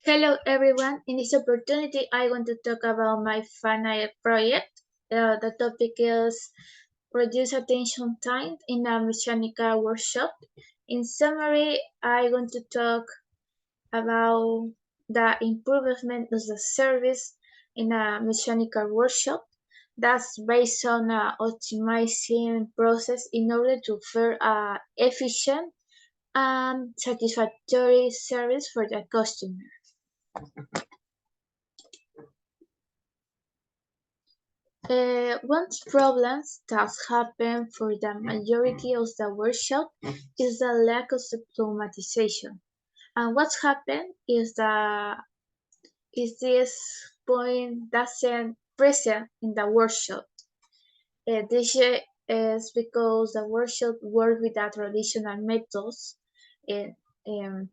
Hello everyone, in this opportunity I want to talk about my final project. The topic is reduce attention time in a mechanical workshop. In summary, I want to talk about the improvement of the service in a mechanical workshop. That's based on optimizing process in order to offer a efficient and satisfactory service for the customer. One problem that happens for the majority of the workshop is the lack of automatization. And what's happened is this point doesn't present in the workshop. This is because the workshop work with the traditional methods, uh,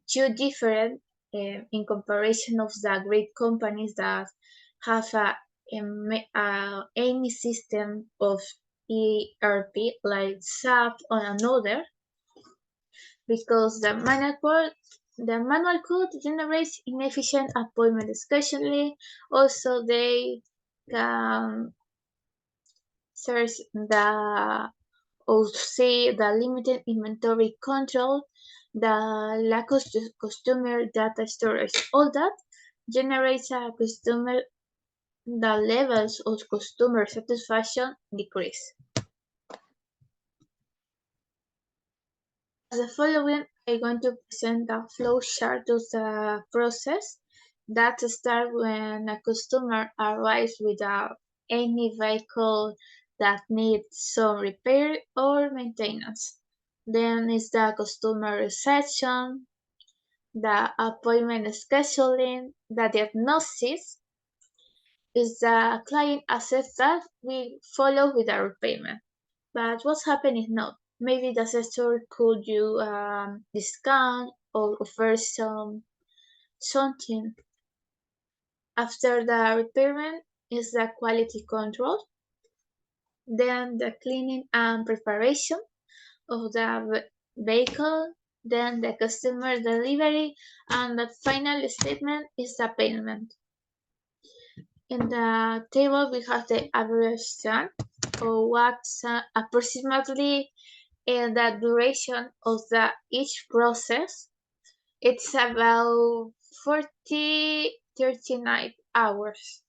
too different in comparison of the great companies that have any system of ERP like SAP or another, because the manual code generates inefficient appointment scheduling. Also, they can search or see the limited inventory control, the lack of customer data storage. All that generates the levels of customer satisfaction decrease. As the following, I'm going to present a flow chart of the process that starts when a customer arrives without any vehicle that needs some repair or maintenance. Then is the customer reception, the appointment scheduling, the diagnosis, is the client assets that we follow with our payment. But what's happening is not. Maybe the assessor could do discount or offer something. After the repairment is the quality control, then the cleaning and preparation of the vehicle, then the customer delivery, and the final statement is the payment. In the table, we have the average time, or what's approximately the duration of each process. It's about 39 hours.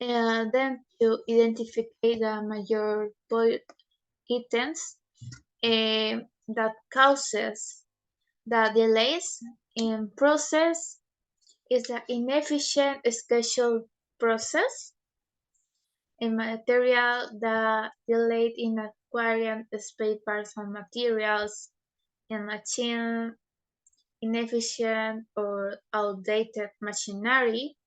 And then to identify the major items that causes the delays in process is the inefficient schedule process, in material the delayed in acquiring spare parts and materials, in machine inefficient or outdated machinery,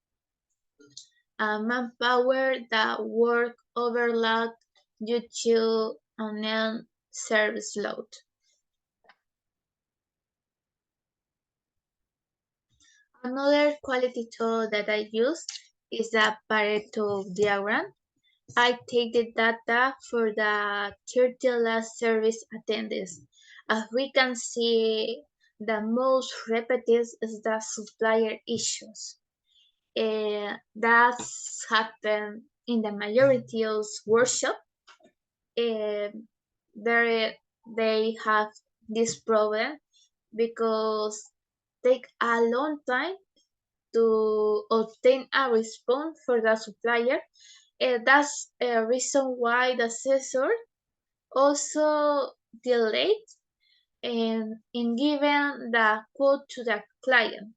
manpower that work overload due to unknown service load. Another quality tool that I use is the Pareto diagram. I take the data for the 30 last service attendance. As we can see, the most repeated is the supplier issues. That's happened in the majority of workshops. There they have this problem because take a long time to obtain a response for the supplier. That's a reason why the assessor also delayed in giving the quote to the client.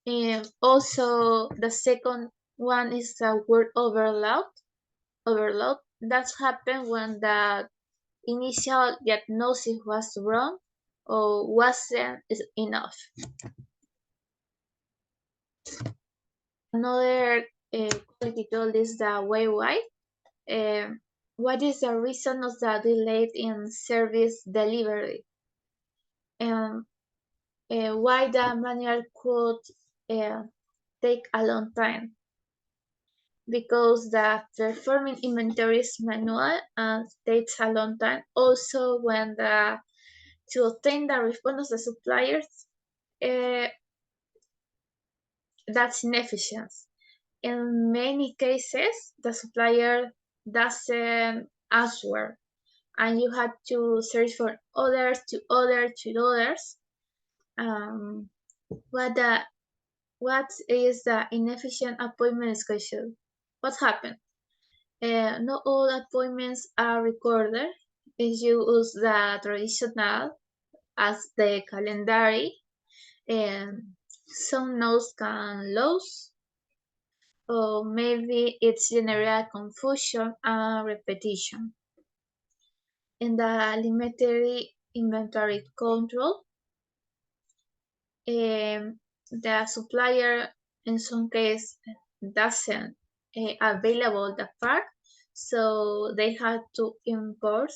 And also the second one is the word overload. Overload that's happened when the initial diagnosis was wrong or wasn't enough. Another quality tool is the why. What is the reason of the delay in service delivery? And why the manual could take a long time? Because the performing inventory is manual and takes a long time. Also, when the to obtain the response of the suppliers, uh, that's inefficient. In many cases, the supplier doesn't answer, and you have to search for others to others to others. Um, what the what is the inefficient appointment schedule? What happened? Not all appointments are recorded. If you use the traditional as the calendar, and some notes can lose, or maybe it's general confusion and repetition. In the limited inventory control, the supplier in some case doesn't available the part, so they had to import.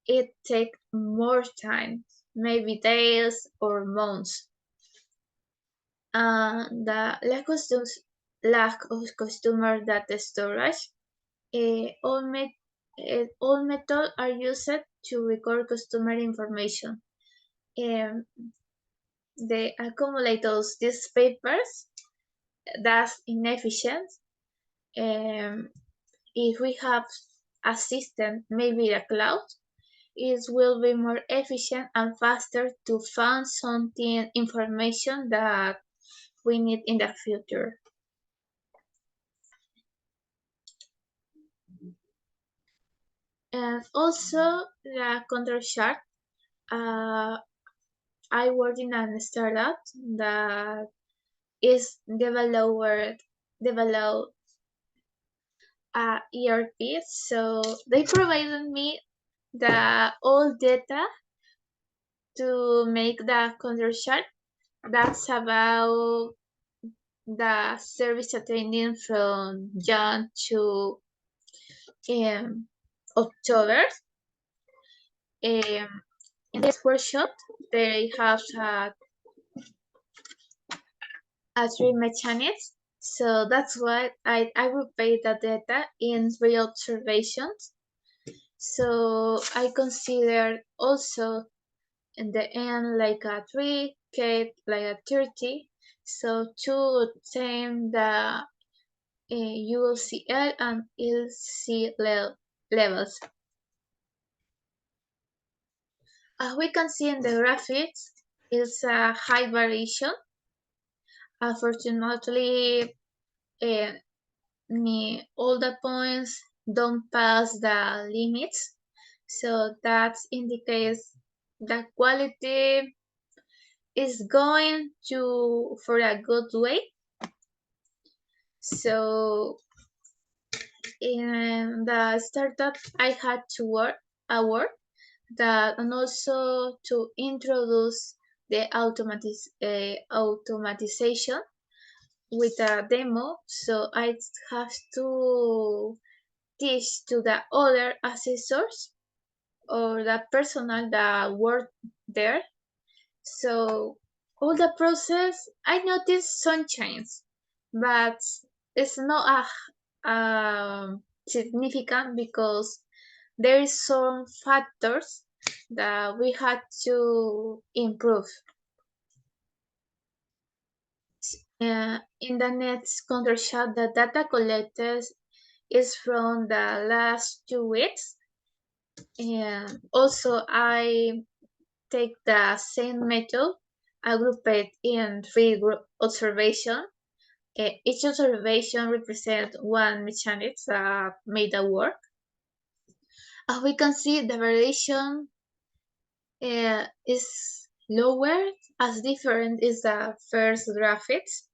It take more time, maybe days or months. The lack of customer data storage. All, all methods are used to record customer information. Um, they accumulate these papers. That's inefficient. Um, if we have a system, maybe a cloud, it will be more efficient and faster to find something information that we need in the future. And also the control chart. Uh, I work in a startup that is develop ERP. So they provided me the all data to make the control chart. That's about the service attending from Jan to October. Um, in this workshop, they have a three mechanics. So that's why I will pay the data in real observations. So I consider also in the end like a 3, K like a 30. So to obtain the ULCL and LC levels. As we can see in the graphics, it's a high variation. Unfortunately, uh, all the points don't pass the limits, so that indicates the quality is going to for a good way. So in the startup, I had to work that and also to introduce the automatization with a demo. So I have to teach to the other assessors or the personnel that work there. So all the process, I noticed some change, but it's not significant because there is some factors that we had to improve. In the next contract, the data collected is from the last 2 weeks. And also, I take the same method. I group it in three observations. Each observation represents one mechanic that made the work. As we can see, the variation is lower as different is the first graphics.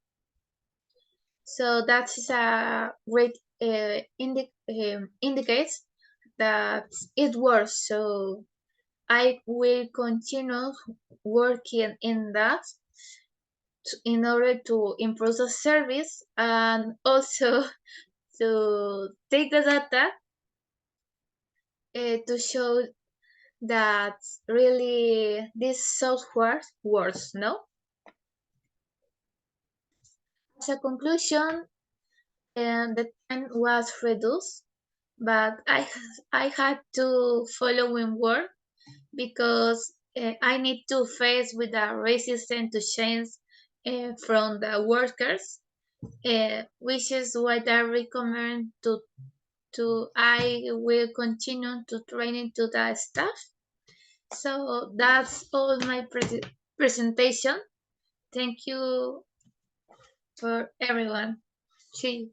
So that is a great indicates that it works. So I will continue working in that in order to improve the service and also to take the data to show that really this software works, no? As a conclusion, the time was reduced, but I had to follow in work because I need to face with the resistance to change from the workers, which is what I recommend to I will continue to training to the staff. So that's all my presentation. Thank you for everyone. See you.